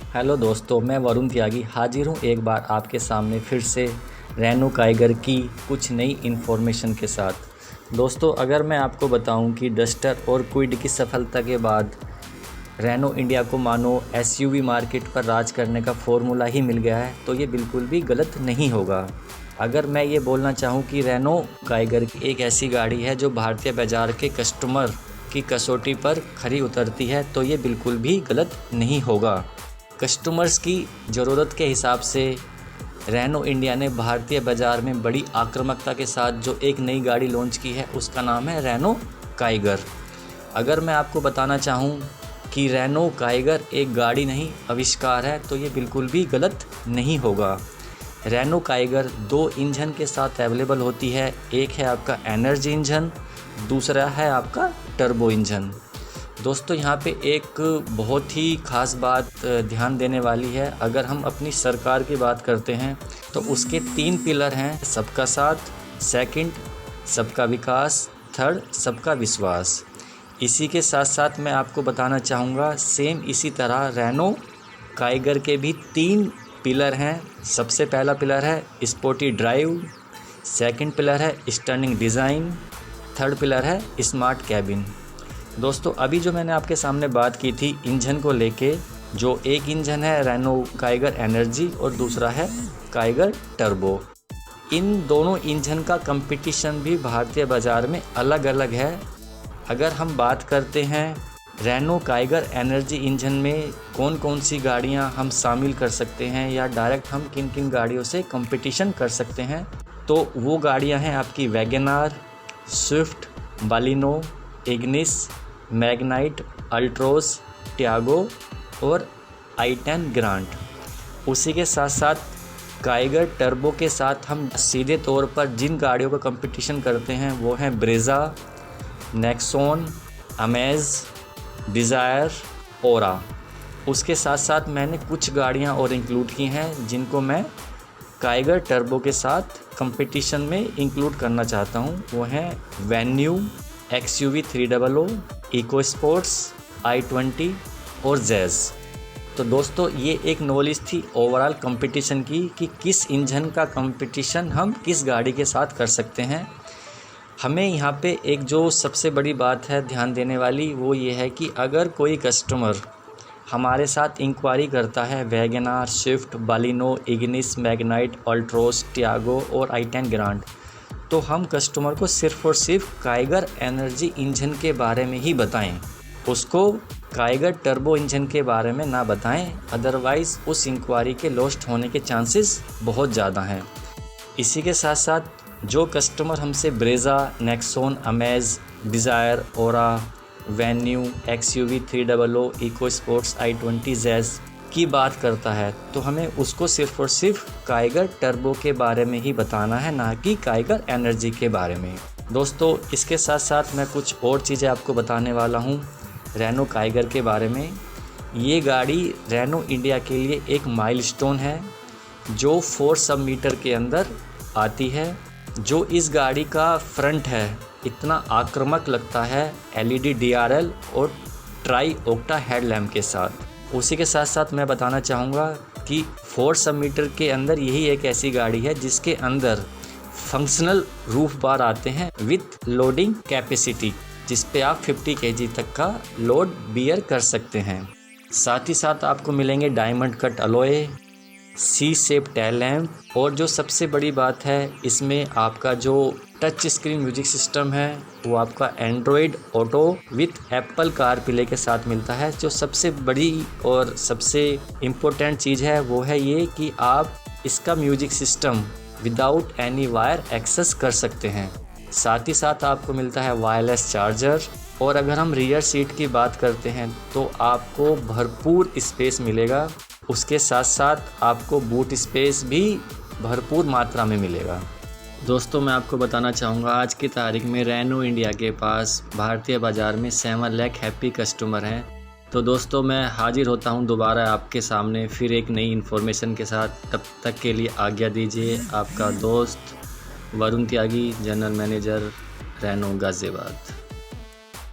Hello दोस्तों, मैं वरुण त्यागी हाजिर हूँ एक बार आपके सामने फिर से रेनो काइगर की कुछ नई इन्फॉर्मेशन के साथ। दोस्तों, अगर मैं आपको बताऊं कि डस्टर और क्विड की सफलता के बाद रेनो इंडिया को मानो एसयूवी मार्केट पर राज करने का फॉर्मूला ही मिल गया है, तो ये बिल्कुल भी गलत नहीं होगा। अगर मैं ये बोलना चाहूँ कि रेनो काइगर एक ऐसी गाड़ी है जो भारतीय बाज़ार के कस्टमर की कसौटी पर खरी उतरती है, तो ये बिल्कुल भी गलत नहीं होगा। कस्टमर्स की ज़रूरत के हिसाब से रेनो इंडिया ने भारतीय बाज़ार में बड़ी आक्रामकता के साथ जो एक नई गाड़ी लॉन्च की है, उसका नाम है रेनो काइगर। अगर मैं आपको बताना चाहूँ कि रेनो काइगर एक गाड़ी नहीं आविष्कार है, तो ये बिल्कुल भी गलत नहीं होगा। रेनो काइगर 2 इंजन के साथ अवेलेबल होती है। एक है आपका एनर्जी इंजन, दूसरा है आपका टर्बो इंजन। दोस्तों, यहाँ पे एक बहुत ही ख़ास बात ध्यान देने वाली है। अगर हम अपनी सरकार की बात करते हैं तो उसके 3 पिलर हैं: सबका साथ, सेकंड सबका विकास, थर्ड सबका विश्वास। इसी के साथ साथ मैं आपको बताना चाहूँगा, सेम इसी तरह रेनो काइगर के भी 3 पिलर हैं। सबसे पहला पिलर है स्पोर्टी ड्राइव, सेकंड पिलर है स्टर्निंग डिज़ाइन, थर्ड पिलर है स्मार्ट कैबिन। दोस्तों, अभी जो मैंने आपके सामने बात की थी इंजन को लेके, जो एक इंजन है रेनो काइगर एनर्जी और दूसरा है काइगर टर्बो। इन दोनों इंजन का कंपटीशन भी भारतीय बाज़ार में अलग अलग है। अगर हम बात करते हैं रेनो काइगर एनर्जी इंजन में कौन कौन सी गाड़ियां हम शामिल कर सकते हैं या डायरेक्ट हम किन किन गाड़ियों से कंपटीशन कर सकते हैं, तो वो गाड़ियां हैं आपकी WagonR, Swift, Baleno, Ignis, Magnite, Altroz, Tiago और i10 ग्रांट। उसी के साथ साथ काइगर टर्बो के साथ हम सीधे तौर पर जिन गाड़ियों का कंपटीशन करते हैं वो हैं ब्रेज़ा, नेक्सॉन, अमेज, डिज़ायर, ओरा। उसके साथ साथ मैंने कुछ गाड़ियां और इंक्लूड की हैं जिनको मैं काइगर टर्बो के साथ कंपटीशन में इंक्लूड करना चाहता हूं। वो हैं venue, XUV 300, Eco Sports, i20 और जैज़। तो दोस्तों, ये एक नॉलेज थी ओवरऑल कंपटीशन की कि किस इंजन का कंपटीशन हम किस गाड़ी के साथ कर सकते हैं। हमें यहाँ पे एक जो सबसे बड़ी बात है ध्यान देने वाली, वो ये है कि अगर कोई कस्टमर हमारे साथ इंक्वायरी करता है WagonR, Swift, Baleno, Ignis, Magnite, Altroz, Tiago और i10 ग्रांट, तो हम कस्टमर को सिर्फ़ और सिर्फ काइगर एनर्जी इंजन के बारे में ही बताएं, उसको काइगर टर्बो इंजन के बारे में ना बताएं। अदरवाइज़ उस इंक्वायरी के लॉस्ट होने के चांसेस बहुत ज़्यादा हैं। इसी के साथ साथ जो कस्टमर हमसे Brezza, Nexon, Amaze, Dzire, Aura, Venue, XUV 300, Eco Sports, i20, Jazz की बात करता है, तो हमें उसको सिर्फ़ और सिर्फ काइगर टर्बो के बारे में ही बताना है, ना कि काइगर एनर्जी के बारे में। दोस्तों, इसके साथ साथ मैं कुछ और चीज़ें आपको बताने वाला हूँ रेनो काइगर के बारे में। ये गाड़ी रेनो इंडिया के लिए एक माइलस्टोन है जो 4 सब मीटर के अंदर आती है। जो इस गाड़ी का फ्रंट है इतना आक्रामक लगता है LED DRL और ट्राई ऑक्टा हेडलैम्प के साथ। उसी के साथ साथ मैं बताना चाहूँगा कि 4 सब मीटर के अंदर यही एक ऐसी गाड़ी है जिसके अंदर फंक्शनल रूफ बार आते हैं विथ लोडिंग कैपेसिटी, जिस पे आप 50 kg तक का लोड बियर कर सकते हैं। साथ ही साथ आपको मिलेंगे डायमंड कट अलॉय, सी शेप टेल लैम्प और जो सबसे बड़ी बात है, इसमें आपका जो टच स्क्रीन म्यूजिक सिस्टम है वो आपका Android auto with Apple car play के साथ मिलता है। जो सबसे बड़ी और सबसे इम्पोर्टेंट चीज़ है वो है ये कि आप इसका music system without any wire access कर सकते हैं। साथ ही साथ आपको मिलता है वायरलेस चार्जर। और अगर हम रियर सीट की बात करते हैं तो आपको भरपूर स्पेस मिलेगा। उसके साथ साथ आपको बूट स्पेस भी भरपूर मात्रा में मिलेगा। दोस्तों, मैं आपको बताना चाहूँगा आज की तारीख में रेनो इंडिया के पास भारतीय बाज़ार में 7 लाख हैप्पी कस्टमर हैं। तो दोस्तों, मैं हाजिर होता हूँ दोबारा आपके सामने फिर एक नई इन्फॉर्मेशन के साथ। तब तक के लिए आज्ञा दीजिए। आपका दोस्त वरुण त्यागी, जनरल मैनेजर, रेनो गाज़ियाबाद।